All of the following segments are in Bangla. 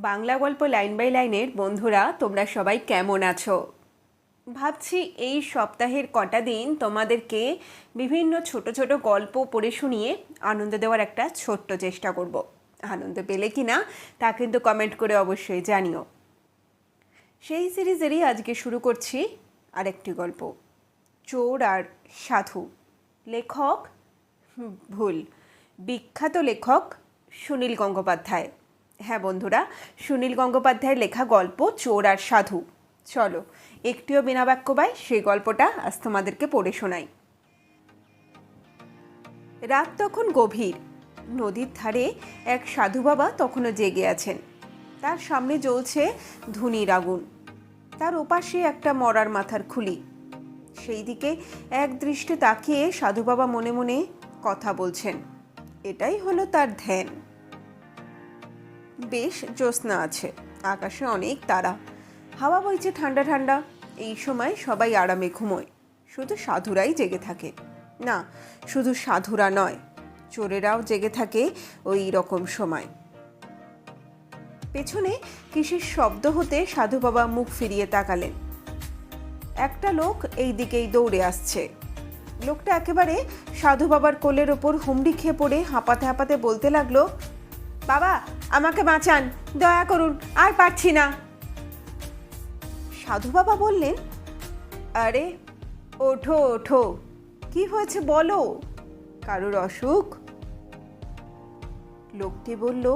বাংলা গল্প লাইন বাই লাইনের বন্ধুরা, তোমরা সবাই কেমন আছো? ভাবছি এই সপ্তাহের কটা দিন তোমাদেরকে বিভিন্ন ছোট ছোট গল্প পড়ে শুনিয়ে আনন্দ দেওয়ার একটা ছোট্ট চেষ্টা করব। আনন্দ পেলে কি না তা কিন্তু কমেন্ট করে অবশ্যই জানিও। সেই সিরিজেরই আজকে শুরু করছি আরেকটি গল্প, চোর আর সাধু। লেখক ভুল, বিখ্যাত লেখক সুনীল গঙ্গোপাধ্যায়। হ্যাঁ বন্ধুরা, সুনীল গঙ্গোপাধ্যায়ের লেখা গল্প চোর আর সাধু। চলো একটিও বিনা বাক্য ব্যয় সেই গল্পটা আজ তোমাদেরকে পড়ে শোনাই। রাত তখন গভীর। নদীর ধারে এক সাধু বাবা তখনও জেগে আছেন। তার সামনে জ্বলছে ধুনির আগুন, তার ওপাশে একটা মরার মাথার খুলি। সেই দিকে এক দৃষ্টে তাকিয়ে সাধু বাবা মনে মনে কথা বলছেন। এটাই হলো তার ধ্যান। বেশ জ্যোৎস্না আছে, আকাশে অনেক তারা, হাওয়া বইছে ঠান্ডা ঠান্ডা। এই সময় সবাই আরামে ঘুমোয়, শুধু সাধুরাই জেগে থাকে। না, শুধু সাধুরা নয়, চোরেরাও জেগে থাকে ওই রকম সময়। পেছনে কিসের শব্দ হতে সাধু বাবা মুখ ফিরিয়ে তাকালেন। একটা লোক এই দিকেই দৌড়ে আসছে। লোকটা একেবারে সাধু বাবার কোলের ওপর হুমড়ি খেয়ে পড়ে হাঁপাতে হাঁপাতে বলতে লাগলো, বাবা আমাকে বাঁচান, দয়া করুন, আর পারছি না। সাধু বাবা বললেন, আরে ওঠো ওঠো, কি হয়েছে বলো, কারোর অসুখ? লোকটি বলল,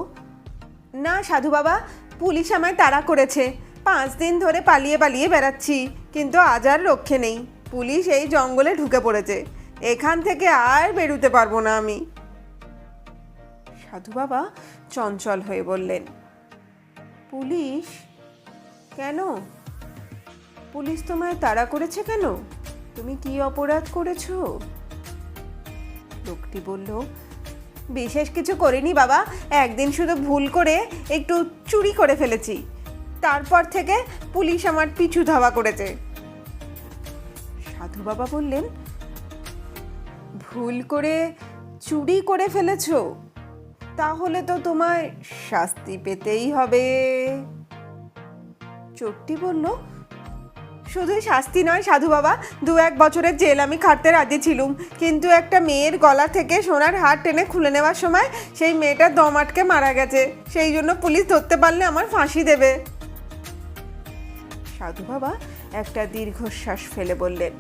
না সাধু বাবা, পুলিশ আমায় তাড়া করেছে। 5 দিন ধরে পালিয়ে পালিয়ে বেড়াচ্ছি, কিন্তু আজ আর রক্ষে নেই। পুলিশ এই জঙ্গলে ঢুকে পড়েছে, এখান থেকে আর বেরোতে পারবো না আমি। সাধু বাবা চঞ্চল হয়ে বললেন, পুলিশ? কেন? পুলিশ তোমায় তাড়া করেছে কেন? তুমি কি অপরাধ করেছো? লোকটি বলল, বিশেষ কিছু করিনি বাবা, একদিন শুধু ভুল করে একটু চুরি করে ফেলেছি, তারপর থেকে পুলিশ আমার পিছু ধাওয়া করেছে। সাধু বাবা বললেন, ভুল করে চুরি করে ফেলেছো? তাহলে তো তোমায় শাস্তি পেতেই হবে। চোরটি বলল, শুধু শাস্তি নয় সাধু বাবা, 2-1 বছরের জেল আমি খাটতে রাজি ছিলুম, কিন্তু একটা মেয়ের গলা থেকে সোনার হার টেনে খুলে নেওয়ার সময় সেই মেয়েটার দম আটকে মারা গেছে, সেই জন্য পুলিশ ধরতে পারলে আমার ফাঁসি দেবে। সাধু বাবা একটা দীর্ঘশ্বাস ফেলে বললেন,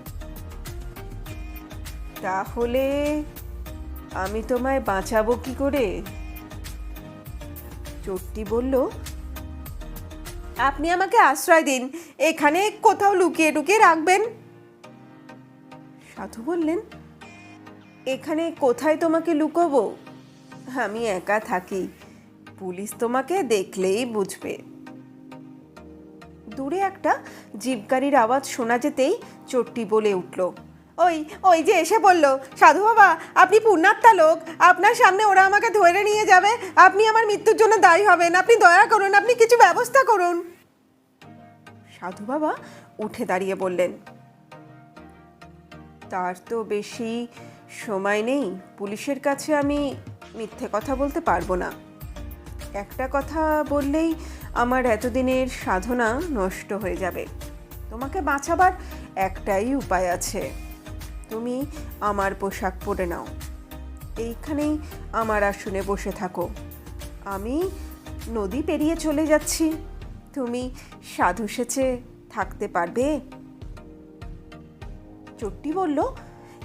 তাহলে আমি তোমায় বাঁচাবো কি করে? চোরটি বলল, আপনি আমাকে আশ্রয় দিন, এখানে কোথাও লুকিয়ে টুকিয়ে রাখবেন। সাধু বললেন, এখানে কোথায় তোমাকে লুকোবো? আমি একা থাকি, পুলিশ তোমাকে দেখলেই বুঝবে। দূরে একটা জিপ গাড়ির আওয়াজ শোনা যেতেই চোরটি বলে উঠল, ওই ওই যে এসে বলল, সাধু বাবা আপনি পুণ্যাত্মা লোক, আপনার সামনে ওরা আমাকে ধরে নিয়ে যাবে, আপনি আমার মৃত্যুর জন্য দায়ী হবেন, আপনি দয়া করুন, আপনি কিছু ব্যবস্থা করুন। সাধু বাবা উঠে দাঁড়িয়ে বললেন, তার তো বেশি সময় নেই, পুলিশের কাছে আমি মিথ্যে কথা বলতে পারবো না। একটা কথা বললেই আমার এতদিনের সাধনা নষ্ট হয়ে যাবে। তোমাকে বাঁচাবার একটাই উপায় আছে, তুমি আমার পোশাক পরে নাও, এইখানেই আমার আসনে বসে থাকো, আমি নদী পেরিয়ে চলে যাচ্ছি, তুমি সাধু সেজে থাকতে পারবে? চোরটি বলল,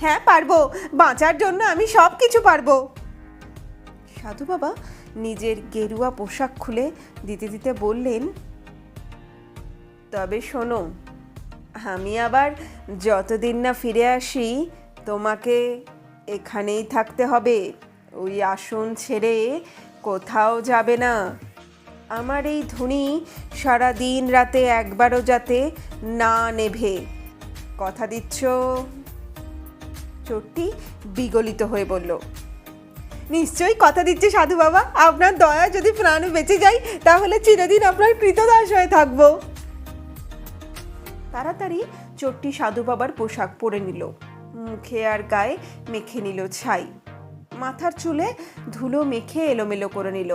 হ্যাঁ পারবো, বাঁচার জন্য আমি সব কিছু পারবো। সাধু বাবা নিজের গেরুয়া পোশাক খুলে দিতে দিতে বললেন, তবে শোনো, আমি আবার যতদিন না ফিরে আসি তোমাকে এখানেই থাকতে হবে, ওই আসন ছেড়ে কোথাও যাবে না। আমার এই ধুনি সারা দিন রাতে একবারও যাতে না নেভে, কথা দিচ্ছ? চোরটি বিগলিত হয়ে বলল, নিশ্চয়ই কথা দিচ্ছি সাধু বাবা, আপনার দয়া যদি প্রাণ বেঁচে যায় তাহলে চিরদিন আপনার কৃতদাস হয়ে থাকবো। তাড়াতাড়ি চোরটি সাধু বাবার পোশাক পরে নিল, মুখে আর গায়ে মেখে নিল ছাই, মাথার চুলে ধুলো মেখে এলোমেলো করে নিল,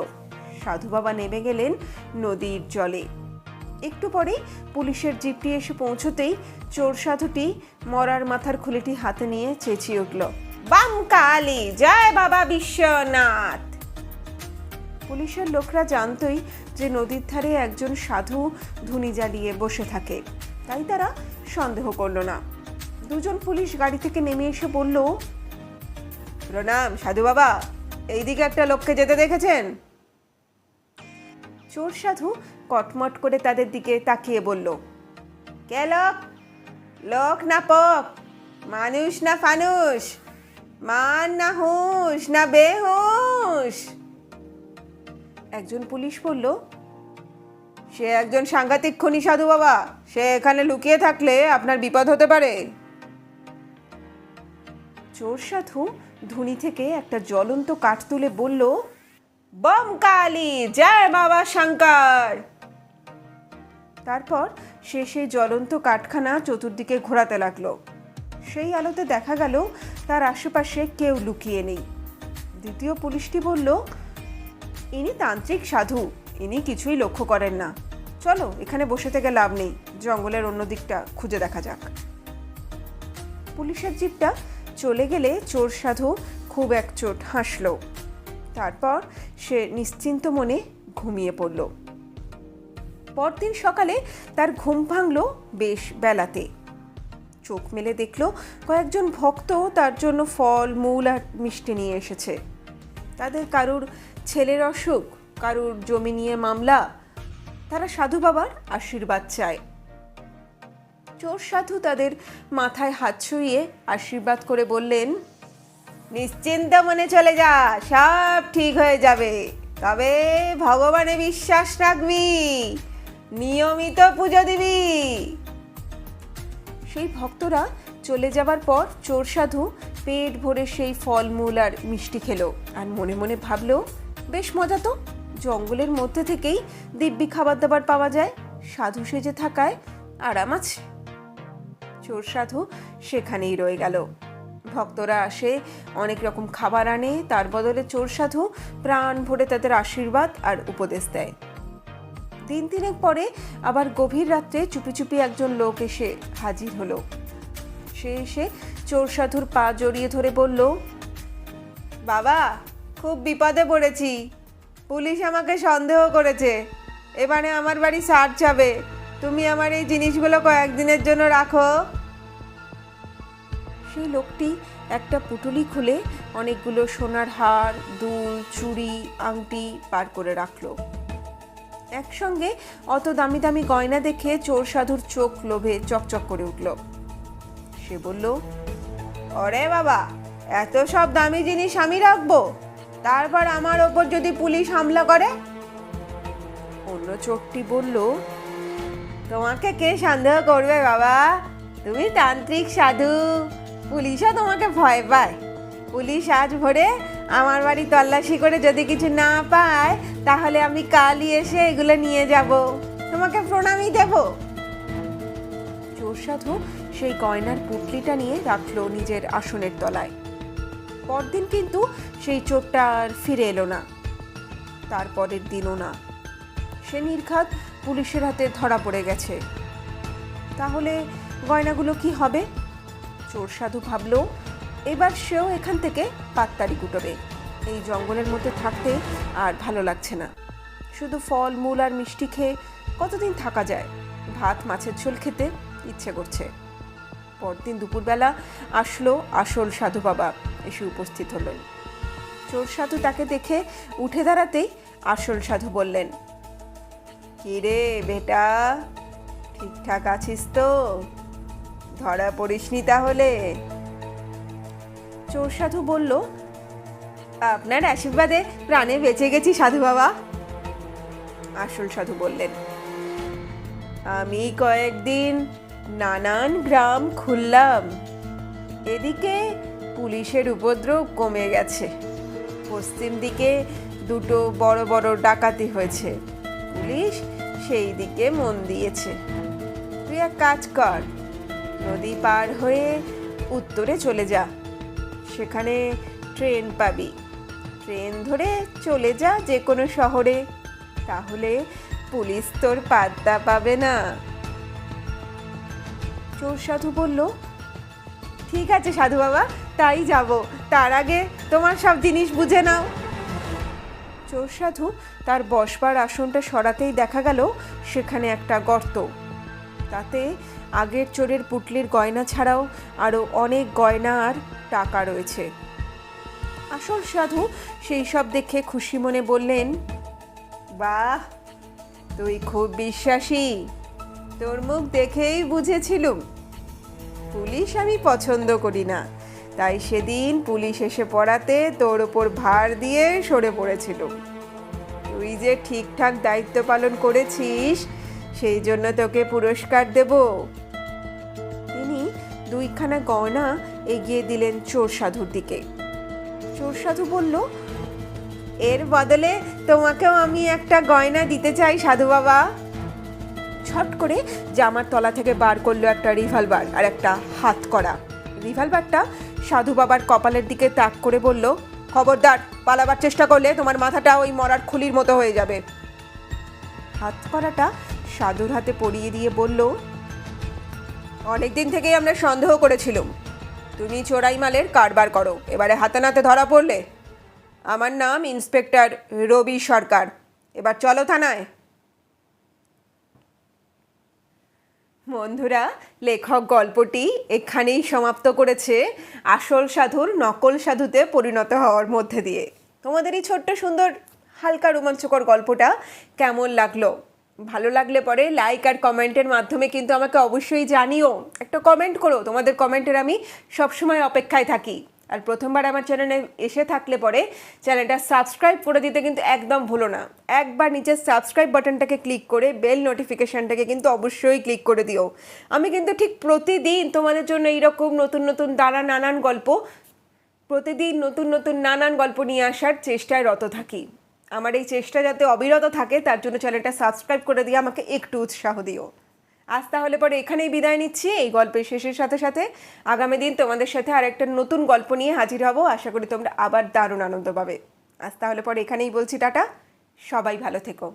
সাধু বাবা নেমে গেলেন নদীর জলে। একটু পরেই পুলিশের জিপটি এসে পৌঁছতেই চোর সাধুটি মরার মাথার খুলিটি হাতে নিয়ে চেঁচিয়ে উঠল, বাম কালী, জয় বাবা বিশ্বনাথ। পুলিশের লোকরা জানতই যে নদীর ধারে একজন সাধু ধুনি জ্বালিয়ে বসে থাকে, তাই তারা সন্দেহ করল না। দুজন পুলিশ গাড়ি থেকে নেমে এসে বলল, প্রণাম সাধু বাবা, এইদিকে একটা লোককে যেতে দেখেছেন? চোর সাধু কটমট করে তাদের দিকে তাকিয়ে বলল, কে লোক? লোক না পোক, মানুষ না ফানুষ, মান না হুঁশ না বেহুঁশ? একজন পুলিশ বলল, সে একজন সাংঘাতিক খুনি সাধু বাবা, সে এখানে লুকিয়ে থাকলে আপনার বিপদ হতে পারে। চোর সাধু ধুনি থেকে একটা জ্বলন্ত কাঠ তুলে বলল, বম কালী, জয় বাবা শঙ্কর। তারপর সে সেই জ্বলন্ত কাঠখানা চতুর্দিকে ঘোরাতে লাগলো। সেই আলোতে দেখা গেল তার আশেপাশে কেউ লুকিয়ে নেই। দ্বিতীয় পুলিশটি বলল, ইনি তান্ত্রিক সাধু, ইনি কিছুই লক্ষ্য করেন না, চলো এখানে বসে থেকে লাভ নেই, জঙ্গলের অন্য দিকটা খুঁজে দেখা যাক। পুলিশের জিপটা চলে গেলে চোর সাধু খুব একচোট হাসল। তারপর সে নিশ্চিন্ত মনে ঘুমিয়ে পড়ল। পরদিন সকালে তার ঘুম ভাঙল বেশ বেলাতে। চোখ মেলে দেখল কয়েকজন ভক্ত তার জন্য ফল, মূল আর মিষ্টি নিয়ে এসেছে। তাদের কারুর ছেলের অসুখ, কারুর জমি নিয়ে মামলা, তারা সাধু বাবার আশীর্বাদ চায়। চোর সাধু তাদের মাথায় হাত ছুঁয়ে আশীর্বাদ করে বললেন, নিশ্চিন্ত মনে চলে যা, সব ঠিক হয়ে যাবে, তবে ভগবানে বিশ্বাস রাখবি, নিয়মিত পুজো দিবি। সেই ভক্তরা চলে যাবার পর চোর সাধু পেট ভরে সেই ফলমূল আর মিষ্টি খেলো আর মনে মনে ভাবলো, বেশ মজা তো, জঙ্গলের মধ্যে থেকেই দিব্যি খাবার দাবার পাওয়া যায়, সাধু সেজে থাকায় আরাম আছে। চোর সাধু সেখানেই রয়ে গেল। ভক্তরা আসে, অনেক রকম খাবার আনে, তার বদলে চোর সাধু প্রাণ ভরে তাদের আশীর্বাদ আর উপদেশ দেয়। দিন তিনেক পরে আবার গভীর রাত্রে চুপি চুপি একজন লোক এসে হাজির হলো। সে এসে চোর সাধুর পা জড়িয়ে ধরে বলল, বাবা, খুব বিপদে পড়েছি, পুলিশ আমাকে সন্দেহ করেছে, এবারে আমার বাড়ি সার্চ হবে, তুমি আমার এই জিনিসগুলো কয়েকদিনের জন্য রাখো। সেই লোকটি একটা পুটুলি খুলে অনেকগুলো সোনার হার, দুল, চুড়ি, আংটি বার করে রাখলো। একসঙ্গে অত দামি দামি গয়না দেখে চোর সাধুর চোখ লোভে চকচক করে উঠল। সে বলল, ওরে বাবা, এত সব দামি জিনিস আমি রাখবো, তারপর আমার ওপর যদি পুলিশ হামলা করে? অন্য চোরটি বলল, তোমাকে কে সন্দেহ করবে বাবা, তুমি তান্ত্রিক সাধু, পুলিশও তোমাকে ভয় পায়। পুলিশ আজ ভোরে আমার বাড়ি তল্লাশি করে যদি কিছু না পায়, তাহলে আমি কালই এসে এগুলো নিয়ে যাব, তোমাকে প্রণামী দেব। চোর সাধু সেই গয়নার পুটলিটা নিয়ে রাখলো নিজের আসনের তলায়। পরদিন কিন্তু সেই চোরটা আর ফিরে এলো না, তারপরের দিনও না। সে নির্ঘাত পুলিশের হাতে ধরা পড়ে গেছে। তাহলে গয়নাগুলো কি হবে? চোর সাধু ভাবল, এবার সেও এখান থেকে পাত্তারি কুটোবে। এই জঙ্গলের মধ্যে থাকতে আর ভালো লাগছে না, শুধু ফল মূল আর মিষ্টি খেয়ে কতদিন থাকা যায়, ভাত মাছের ঝোল খেতে ইচ্ছে করছে। পরদিন দুপুরবেলা আসলো আসল সাধু বাবা, এসে উপস্থিত হলেন। চোর সাধু তাকে দেখে উঠে দাঁড়াতেই আসল সাধু বললেন, কি রে বেটা, ঠিকঠাক আছিস তো? ধরা পড়িসনি তাহলে? চোর সাধু বলল, আপনার আশীর্বাদে প্রাণে বেঁচে গেছি সাধু বাবা। আসল সাধু বললেন, আমি কয়েকদিন নানান গ্রাম খুললাম, এদিকে পুলিশের উপদ্রব কমে গেছে, পশ্চিম দিকে দুটো বড় বড় ডাকাতি হয়েছে, পুলিশ সেই দিকে মন দিয়েছে। তুই এক কাজ কর, নদী পার হয়ে উত্তরে চলে যা, সেখানে ট্রেন পাবি, ট্রেন ধরে চলে যা যে কোনো শহরে, তাহলে পুলিশ তোর পাত্তা পাবে না। চোর সাধু বলল, ঠিক আছে সাধু বাবা, তাই যাব, তার আগে তোমার সব জিনিস বুঝে নাও। চোর সাধু তার বসবার আসনটা সরাতেই দেখা গেল সেখানে একটা গর্ত। তাতে আগের চোরের পুটলির গয়না ছাড়াও আরও অনেক গয়না আর টাকা রয়েছে। আসল সাধু সেই সব দেখে খুশি মনে বললেন, বাহ, তুই খুব বিশ্বাসী, তোর মুখ দেখেই বুঝেছিলুম পুলিশ আমি পছন্দ করি না, তাই সেদিন পুলিশ এসে পড়াতে তোর ওপর ভার দিয়ে সরে পড়েছিল। তুই যে ঠিকঠাক দায়িত্ব পালন করেছিস সেই জন্য তোকে পুরস্কার দেব। তিনি 2খানা গয়না এগিয়ে দিলেন চোর সাধুর দিকে। চোর সাধু বলল, এর বদলে তোমাকেও আমি একটা গয়না দিতে চাই সাধু বাবা। ছট করে জামার তলা থেকে বার করলো একটা রিভলভার আর একটা হাতকড়া। রিভলভারটা সাধু বাবার কপালের দিকে তাক করে বলল, খবরদার, পালাবার চেষ্টা করলে তোমার মাথাটা ওই মরার খুলির মতো হয়ে যাবে। হাতকড়াটা সাধুর হাতে পরিয়ে দিয়ে বলল, অনেকদিন থেকেই আমরা সন্দেহ করেছিলাম তুমি চোরাই মালের কারবার করো, এবারে হাতে নাতে ধরা পড়লে। আমার নাম ইন্সপেক্টর রবি সরকার, এবার চলো থানায়। বন্ধুরা, লেখক গল্পটি এখানেই সমাপ্ত করেছে আসল সাধুর নকল সাধুতে পরিণত হওয়ার মধ্যে দিয়ে। তোমাদের এই ছোট্ট সুন্দর হালকা রোমাঞ্চকর গল্পটা কেমন লাগলো? ভালো লাগলে পরে লাইক আর কমেন্টের মাধ্যমে কিন্তু আমাকে অবশ্যই জানিও। একটা কমেন্ট করো, তোমাদের কমেন্টের আমি সবসময় অপেক্ষায় থাকি। আর প্রথমবার আমার চ্যানেলে এসে থাকলে পরে চ্যানেলটা সাবস্ক্রাইব করে দিতে কিন্তু একদম ভুলো না। একবার নিচে সাবস্ক্রাইব বাটনটাকে ক্লিক করে বেল নোটিফিকেশানটাকে কিন্তু অবশ্যই ক্লিক করে দিও। আমি কিন্তু ঠিক প্রতিদিন তোমাদের জন্য এইরকম নতুন নতুন নানান গল্প, প্রতিদিন নতুন নতুন নানান গল্প নিয়ে আসার চেষ্টায় রত থাকি। আমার এই চেষ্টা যাতে অবিরত থাকে তার জন্য চ্যানেলটা সাবস্ক্রাইব করে দিয়ে আমাকে একটু উৎসাহ দিও। আজ তাহলে পরে এখানেই বিদায় নিচ্ছি। এই গল্পের শেষের সাথে সাথে আগামী দিন তোমাদের সাথে আরেকটা নতুন গল্প নিয়ে হাজির হব। আশা করি তোমরা আবার দারুণ আনন্দ পাবে। আজ তাহলে পরে এখানেই বলছি টাটা, সবাই ভালো থেকো।